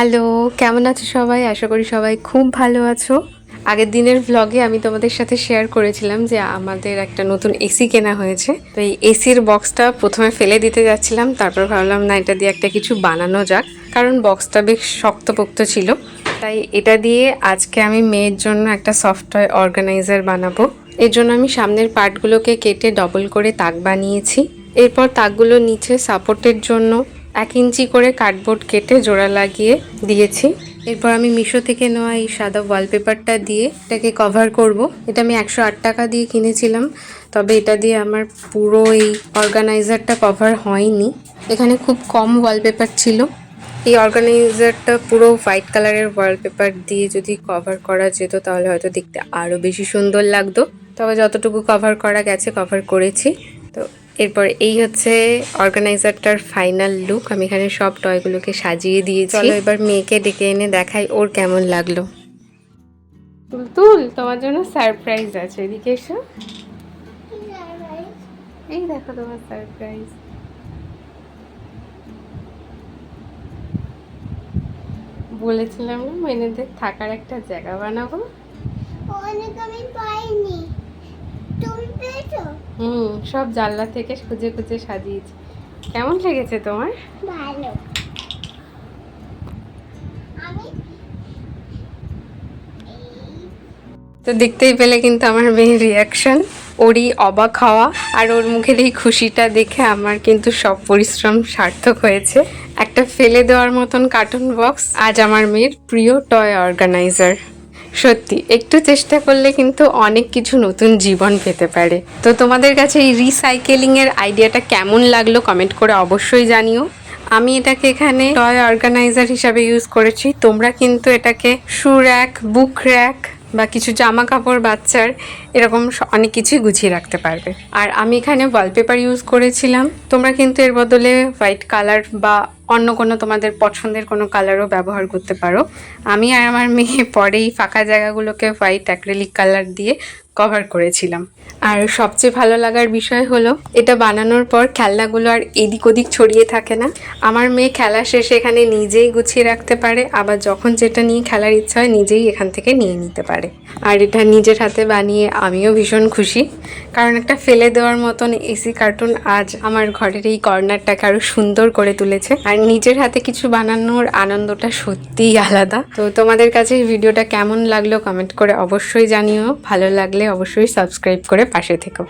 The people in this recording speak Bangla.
হ্যালো, কেমন আছো সবাই? আশা করি সবাই খুব ভালো আছো। আগের দিনের ভ্লগে আমি তোমাদের সাথে শেয়ার করেছিলাম যে আমাদের একটা নতুন এসি কেনা হয়েছে। তো এই এসির বক্সটা প্রথমে ফেলে দিতে যাচ্ছিলাম, তারপর ভাবলাম না এটা দিয়ে একটা কিছু বানানো যাক, কারণ বক্সটা বেশ শক্তপোক্ত ছিল। তাই এটা দিয়ে আজকে আমি মেয়ের জন্য একটা সফট টয় অর্গানাইজার বানাবো। এর জন্য আমি সামনের পার্টগুলোকে কেটে ডবল করে তাক বানিয়েছি। এরপর তাকগুলো নিচে সাপোর্টের জন্য 1 ইঞ্চি করে কার্ডবোর্ড কেটে জোড়া লাগিয়ে দিয়েছি। এরপর আমি মিশো থেকে নেওয়া এই সাদা ওয়ালপেপারটা দিয়ে এটাকে কভার করব। এটা আমি 108 টাকা দিয়ে কিনেছিলাম, তবে এটা দিয়ে আমার পুরো এই অর্গানাইজারটা কভার হয়নি। এখানে খুব কম ওয়ালপেপার ছিল। এই অর্গানাইজারটা পুরো হোয়াইট কালারের ওয়ালপেপার দিয়ে যদি কভার করা যেত তাহলে হয়তো দেখতে আরও বেশি সুন্দর লাগতো। তবে যতটুকু কভার করা গেছে কভার করেছি। তো এরপর এই হচ্ছে অর্গানাইজারটার ফাইনাল লুক। আমি এখানে সব টয়গুলোকে সাজিয়ে দিয়েছি। চলো এবার মেয়েকে ডেকে এনে দেখাই ওর কেমন লাগলো। তুলতুল, তোমার জন্য সারপ্রাইজ আছে, এদিকে এসো। এই দেখো তোমার সারপ্রাইজ। বলেছিলাম না মেয়েদের থাকার একটা জায়গা বানাবো। অনেক আমি পাইনি, তুমি পেয়েছো? সব জানলা থেকে খুঁজে খুঁজে সাজিয়েছি। কেমন লেগেছে তোমার? ভালো। আমি তো দেখতেই পেলে কিন্তু আমার মেয়ের রিয়াকশন, ওরই অবাক হওয়া আর ওর মুখের এই খুশিটা দেখে আমার কিন্তু সব পরিশ্রম সার্থক হয়েছে। একটা ফেলে দেওয়ার মতন কার্টুন বক্স আজ আমার মেয়ের প্রিয় টয় অর্গানাইজার। সত্যি একটু চেষ্টা করলে কিন্তু অনেক কিছু নতুন জীবন পেতে পারে। তো তোমাদের কাছে এই রিসাইকেলিংয়ের আইডিয়াটা কেমন লাগলো কমেন্ট করে অবশ্যই জানিও। আমি এটাকে এখানে টয় অর্গানাইজার হিসাবে ইউজ করেছি। তোমরা কিন্তু এটাকে শু র্যাক, বুক র্যাক বা কিছু জামা কাপড় বাচ্চার এরকম অনেক কিছুই গুছিয়ে রাখতে পারবে। আর আমি এখানে ওয়ালপেপার ইউজ করেছিলাম। তোমরা কিন্তু এর বদলে হোয়াইট কালার বা অন্য কোনো তোমাদের পছন্দের কোনো কালারও ব্যবহার করতে পারো। আমি আর আমার মেয়ে পরেই ফাঁকা জায়গাগুলোকে হোয়াইট অ্যাক্রিলিক কালার দিয়ে কভার করেছিলাম। আর সবচেয়ে ভালো লাগার বিষয় হলো এটা বানানোর পর খেলনাগুলো আর এদিক ওদিক ছড়িয়ে থাকে না। আমার মেয়ে খেলা শেষে এখানে নিজেই গুছিয়ে রাখতে পারে, আবার যখন যেটা নিয়ে খেলার ইচ্ছা হয় নিজেই এখান থেকে নিয়ে নিতে পারে। আর এটা নিজের হাতে বানিয়ে আমিও ভীষণ খুশি, কারণ একটা ফেলে দেওয়ার মতন এসি কার্টুন আজ আমার ঘরের এই কর্নারটাকে আরও সুন্দর করে তুলেছে। আর নিজের হাতে কিছু বানানোর আনন্দটা সত্যিই আলাদা। তো তোমাদের কাছে এই ভিডিওটা কেমন লাগলো কমেন্ট করে অবশ্যই জানিও। ভালো লাগলে অবশ্যই সাবস্ক্রাইব করে পাশে থেকো।